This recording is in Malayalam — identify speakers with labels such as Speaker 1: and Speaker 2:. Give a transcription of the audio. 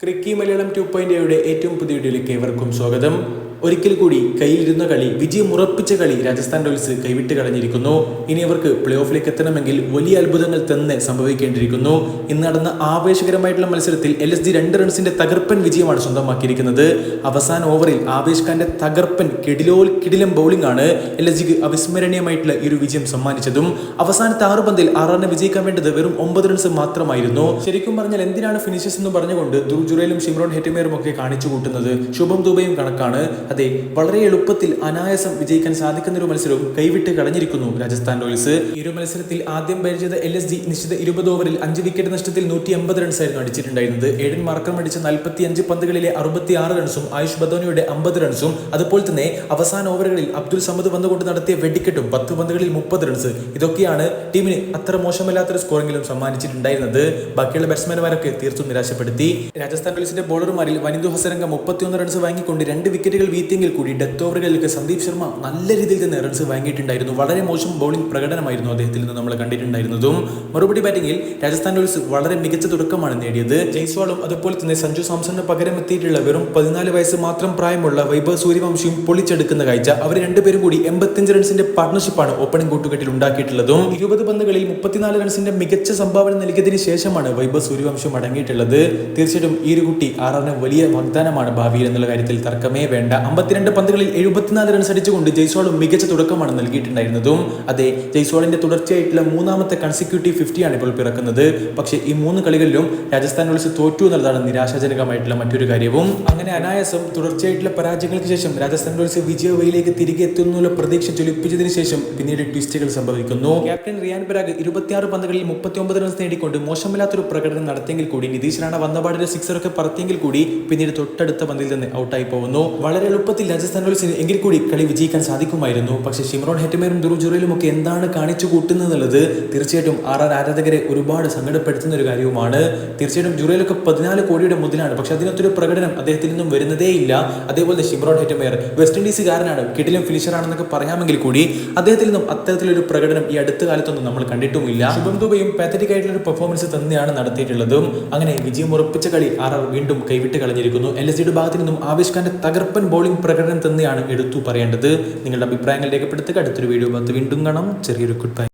Speaker 1: ക്രിക്കി മലയാളം 2.0 ഏറ്റവും പുതിയ വീഡിയോയിലേക്ക് ഏവർക്കും സ്വാഗതം. ഒരിക്കൽ കൂടി കയ്യിലിരുന്ന കളി, വിജയം ഉറപ്പിച്ച കളി രാജസ്ഥാൻ റോയൽസ് കൈവിട്ട് കളഞ്ഞിരിക്കുന്നു. ഇനി അവർക്ക് പ്ലേ ഓഫിലേക്ക് എത്തണമെങ്കിൽ വലിയ അത്ഭുതങ്ങൾ തന്നെ സംഭവിക്കേണ്ടിയിരിക്കുന്നു. ഇന്ന് നടന്ന ആവേശകരമായിട്ടുള്ള മത്സരത്തിൽ LSG 2 റൺസിന്റെ തകർപ്പൻ വിജയമാണ് സ്വന്തമാക്കിയിരിക്കുന്നത്. അവസാന ഓവറിൽ ആവേശ് ഖാന്റെ തകർപ്പൻ കിടിലം ബൗളിംഗ് ആണ് LSGക്ക് അവിസ്മരണീയമായിട്ടുള്ള ഈ ഒരു വിജയം സമ്മാനിച്ചതും. അവസാനത്തെ 6 പന്തിൽ 6 റണ്ണ് വിജയിക്കാൻ വേണ്ടത് വെറും 9 റൺസ് മാത്രമായിരുന്നു. ശരിക്കും പറഞ്ഞാൽ എന്തിനാണ് ഫിനിഷസ് എന്ന് പറഞ്ഞുകൊണ്ട് ധ്രുവ് ജുറേലും ഷിംറോൺ ഹെറ്റിമേറും ഒക്കെ കാണിച്ചു കൂട്ടുന്നത്? ശുഭം ദുബൈയും കണക്കാണ്. അതെ, വളരെ എളുപ്പത്തിൽ അനായാസം വിജയിക്കാൻ സാധിക്കുന്ന ഒരു മത്സരവും കൈവിട്ട് കളഞ്ഞിരിക്കുന്നു രാജസ്ഥാൻ റോയൽസ്. ഈ ഒരു മത്സരത്തിൽ ആദ്യം ബാറ്റ് ചെയ്ത LSG നിശ്ചിത 20 ഓവറിൽ 5 വിക്കറ്റ് നഷ്ടത്തിൽ 180 റൺസ് ആയിരുന്നു അടിച്ചിട്ടുണ്ടായിരുന്നത്. ഏഡൻ മാർക്കർ അടിച്ച 45 പന്തുകളിലെ 66 റൺസും ആയുഷ് ബദോനിയുടെ 50 റൺസും അതുപോലെ തന്നെ അവസാന ഓവറുകളിൽ അബ്ദുൽ സമദ് വന്നുകൊണ്ട് നടത്തിയ വെടിക്കെട്ടും 10 പന്തുകളിൽ 30 റൺസ്, ഇതൊക്കെയാണ് ടീമിന് അത്ര മോശമല്ലാത്തൊരു സ്കോറിംഗിലും സമ്മാനിച്ചിട്ടുണ്ടായിരുന്നത്. ബാക്കിയുള്ള ബാറ്റ്സ്മാൻമാരൊക്കെ തീർത്തും നിരാശപ്പെടുത്തി. രാജസ്ഥാൻ റോയൽസിന്റെ ബോളർമാരിൽ വനിതു ഹസരംഗ 31 റൺസ് വാങ്ങിക്കൊണ്ട് 2 വിക്കറ്റുകൾ വീഴ്ത്തിയെങ്കിൽ കൂടി ഡെത്ത് ഓവറുകളിലേക്ക് സന്ദീപ് ശർമ്മ നല്ല രീതിയിൽ തന്നെ റൺസ് വാങ്ങിയിട്ടുണ്ടായിരുന്നു. വളരെ മോശം ബൗളിംഗ് പ്രകടനമായിരുന്നു അദ്ദേഹത്തിൽ നിന്ന് നമ്മൾ കണ്ടിട്ടുണ്ടായിരുന്നതും. മറുപടി ബാറ്റിംഗിൽ രാജസ്ഥാൻ റോയൽസ് വളരെ മികച്ച തുടക്കമാണ് നേടിയത്. ജയ്സ്വാളും അതുപോലെ തന്നെ സഞ്ജു സാംസണിന് പകരം എത്തിയിട്ടുള്ള വെറും 14 വയസ്സ് മാത്രം പ്രായമുള്ള വൈഭവ് സൂര്യവംശിയും പൊളിച്ചെടുക്കുന്ന കാഴ്ച. അവർ രണ്ടുപേരും കൂടി 85 റൺസിന്റെ പാർട്ണർഷിപ്പാണ് ഓപ്പണിംഗ് കൂട്ടുകെട്ടിൽ ഉണ്ടാക്കിയിട്ടുള്ളതും. 20 പന്തുകളിൽ 34 റൺസിന്റെ മികച്ച സംഭാവന നൽകിയതിനു ശേഷമാണ് വൈഭവ് സൂര്യവംശം അടങ്ങിയിട്ടുള്ളത്. തീർച്ചയായിട്ടും ഈ ഒരു കുട്ടി ആറിന് വലിയ വാഗ്ദാനമാണ് ഭാവിയിൽ എന്നുള്ള കാര്യത്തിൽ തർക്കമേ വേണ്ട. 52 പന്തുകളിൽ 74 റൺസ് അടിച്ചുകൊണ്ട് ജയ്സ്വാളും മികച്ച തുടക്കമാണ് നൽകിയിട്ടുണ്ടായിരുന്നതും. അതെ, ജയ്സ്വാളിന്റെ തുടർച്ചയായിട്ടുള്ള 3ാമത്തെ കൺസിക്യൂട്ടീവ് 50 ആണ് ഇപ്പോൾ പിറക്കുന്നത്. പക്ഷേ ഈ 3 കളികളിലും രാജസ്ഥാൻ റോയൽസ് തോറ്റു എന്നുള്ളതാണ് നിരാശാജനകമായിട്ടുള്ള മറ്റൊരു കാര്യവും. അങ്ങനെ അനായാസം തുടർച്ചയായിട്ടുള്ള പരാജയങ്ങൾക്ക് ശേഷം രാജസ്ഥാൻ റോയൽസ് വിജയവയിലേക്ക് തിരികെ എത്തുന്നുള്ള പ്രതീക്ഷ ജ്വലിപ്പിച്ചതിന് ശേഷം പിന്നീട് ട്വിസ്റ്റുകൾ സംഭവിക്കുന്നു. ക്യാപ്റ്റൻ റിയാൻ പരാഗ് 26 പന്തുകളിൽ 39 റൺസ് നേടിക്കൊണ്ട് മോശമില്ലാത്തൊരു പ്രകടനം നടത്തിയെങ്കിൽ കൂടി, നിതീഷ് റാണ വന്നപാടിന്റെ സിക്സറൊക്കെ പറത്തിയെങ്കിൽ കൂടി പിന്നീട് തൊട്ടടുത്ത പന്തിൽ നിന്ന് ഔട്ടായി പോകുന്നു. വളരെ എളുപ്പത്തിൽ രാജസ്ഥാൻ റോയൽസിന് എങ്കിൽ കൂടി കളി വിജയിക്കാൻ സാധിക്കുമായിരുന്നു. പക്ഷേ ഷിംറോൺ ഹെറ്റിമേറും ധ്രുവ് ജുറേലും ഒക്കെ എന്താണ് കാണിച്ചു കൂട്ടുന്നത് എന്നുള്ളത് തീർച്ചയായിട്ടും ആരാധകരെ ഒരുപാട് സങ്കടപ്പെടുത്തുന്ന ഒരു കാര്യവുമാണ്. തീർച്ചയായിട്ടും ജുറേലൊക്കെ 14 കോടിയുടെ മുതലാണ്, പക്ഷെ അതിനൊത്തൊരു പ്രകടനം അദ്ദേഹത്തിൽ നിന്നും വരുന്നതേ ഇല്ല. അതേപോലെ ഷിംറോൺ ഹെറ്റിമേർ വെസ്റ്റ് ഇൻഡീസുകാരനാണ്, കിടിലം ഫിനിഷറാണെന്നൊക്കെ പറയാമെങ്കിൽ കൂടി അദ്ദേഹത്തിൽ നിന്നും അത്തരത്തിലൊരു പ്രകടനം ഈ അടുത്ത കാലത്തൊന്നും നമ്മൾ കണ്ടിട്ടുമില്ല. ശുഭം ദുബൈയും പാത്തറ്റിക് ആയിട്ടുള്ള ഒരു പെർഫോമൻസ് തന്നെയാണ് നടത്തിയിട്ടുള്ളതും. അങ്ങനെ വിജയം ഉറപ്പിച്ച കളി വീണ്ടും കൈവിട്ട് കളഞ്ഞിരിക്കുന്നു. LSGയുടെ ഭാഗത്തു നിന്നും ആവേശ് ഖാന്റെ തകർപ്പൻ ബോളിംഗ് പ്രകടനം തന്നെയാണ് എടുത്തു പറയേണ്ടത്. നിങ്ങളുടെ അഭിപ്രായങ്ങൾ രേഖപ്പെടുത്തുക. അടുത്തൊരു വീഡിയോ വീണ്ടും കാണാം. ചെറിയൊരു ഗുഡ് ബൈ.